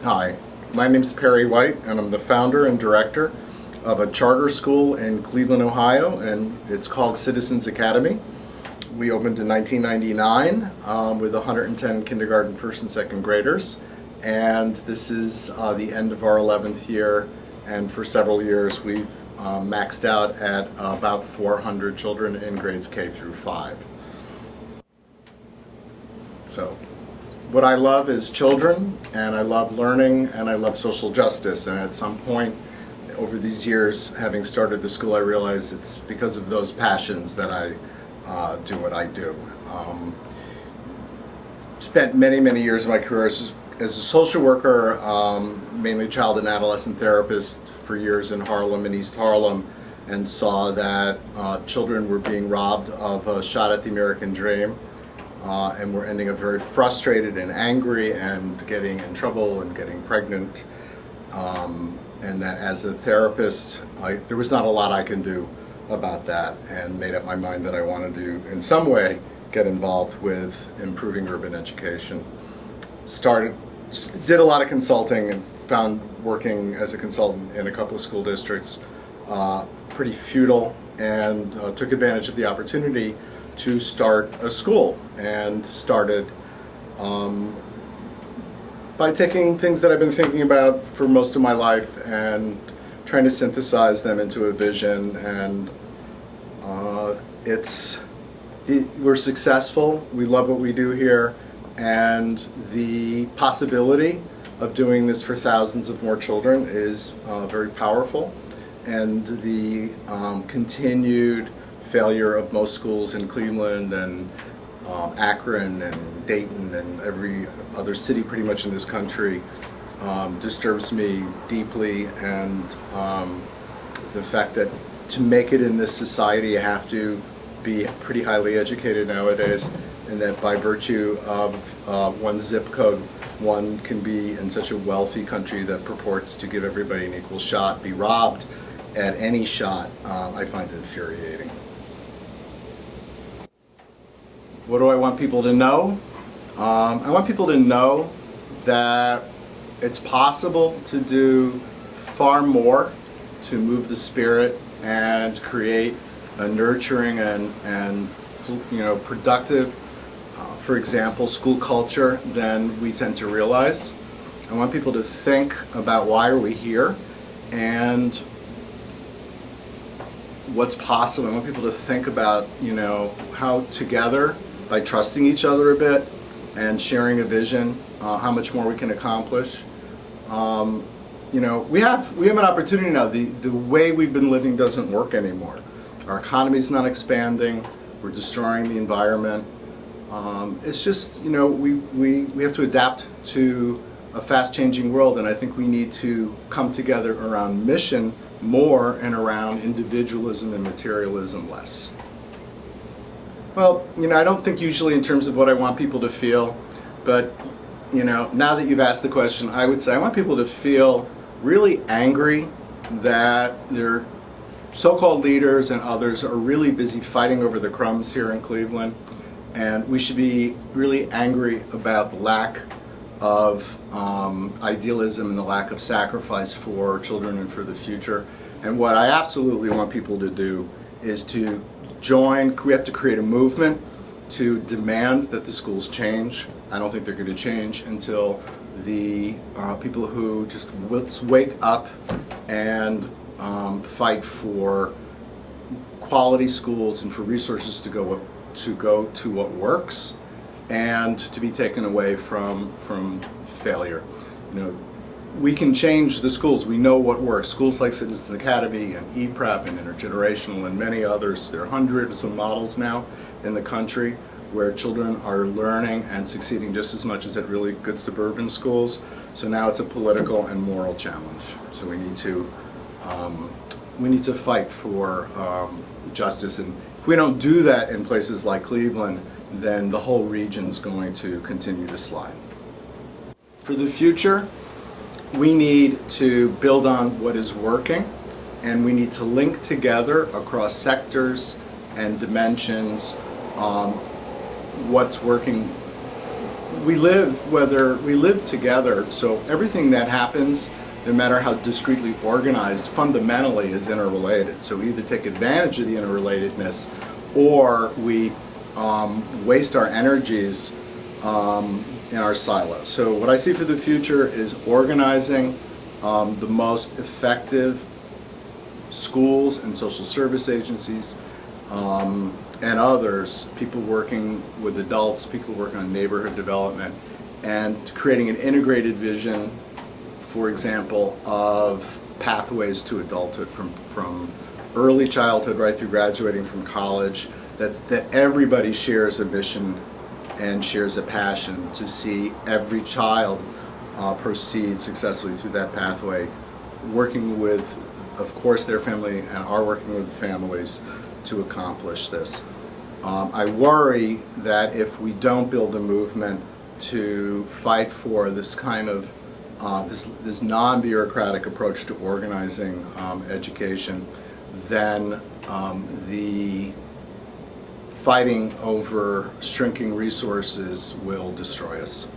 Hi, my name is Perry White, and I'm the founder and director of a charter school in Cleveland, Ohio, and it's called Citizens Academy. We opened in 1999 with 110 kindergarten, first and second graders, and this is the end of our 11th year, and for several years we've maxed out at about 400 children in grades K through 5. So, what I love is children, and I love learning, and I love social justice. And at some point over these years, having started the school, I realized it's because of those passions that I do what I do. Spent many years of my career as a social worker, mainly child and adolescent therapist for years in Harlem and East Harlem, and saw that children were being robbed of a shot at the American dream. And we're ending up very frustrated and angry and getting in trouble and getting pregnant. And that as a therapist, there was not a lot I can do about that, and made up my mind that I wanted to, in some way, get involved with improving urban education. Did a lot of consulting and found working as a consultant in a couple of school districts pretty futile, and took advantage of the opportunity to start a school, and started by taking things that I've been thinking about for most of my life and trying to synthesize them into a vision. And we're successful. We love what we do here, and the possibility of doing this for thousands of more children is very powerful. And the continued failure of most schools in Cleveland and Akron and Dayton and every other city pretty much in this country disturbs me deeply. And the fact that to make it in this society you have to be pretty highly educated nowadays, and that by virtue of one zip code one can be in such a wealthy country that purports to give everybody an equal shot, be robbed at any shot, I find infuriating. What do I want people to know? I want people to know that it's possible to do far more to move the spirit and create a nurturing and productive, for example, school culture than we tend to realize. I want people to think about why are we here and what's possible. I want people to think about, how together, by trusting each other a bit and sharing a vision, how much more we can accomplish. We have an opportunity now. The way we've been living doesn't work anymore. Our economy's not expanding. We're destroying the environment. It's just, we have to adapt to a fast-changing world, and I think we need to come together around mission more and around individualism and materialism less. Well, I don't think usually in terms of what I want people to feel, but, now that you've asked the question, I would say I want people to feel really angry that their so-called leaders and others are really busy fighting over the crumbs here in Cleveland, and we should be really angry about the lack of idealism and the lack of sacrifice for children and for the future. And what I absolutely want people to do is to join. We have to create a movement to demand that the schools change. I don't think they're going to change until the people who just wake up and fight for quality schools and for resources to go to what works, and to be taken away from failure. We can change the schools. We know what works. Schools like Citizens Academy and E-Prep and Intergenerational and many others. There are hundreds of models now in the country where children are learning and succeeding just as much as at really good suburban schools. So now it's a political and moral challenge. So we need to fight for justice. And if we don't do that in places like Cleveland, then the whole region's going to continue to slide. For the future, we need to build on what is working, and we need to link together across sectors and dimensions what's working we live together, so everything that happens, no matter how discreetly organized, fundamentally is interrelated. So we either take advantage of the interrelatedness, or we waste our energies in our silos. So what I see for the future is organizing the most effective schools and social service agencies and others, people working with adults, people working on neighborhood development, and creating an integrated vision, for example, of pathways to adulthood from early childhood right through graduating from college, that everybody shares a mission and shares a passion to see every child proceed successfully through that pathway, working with, of course, their family and are working with families to accomplish this. I worry that if we don't build a movement to fight for this kind of this non-bureaucratic approach to organizing education, then the fighting over shrinking resources will destroy us.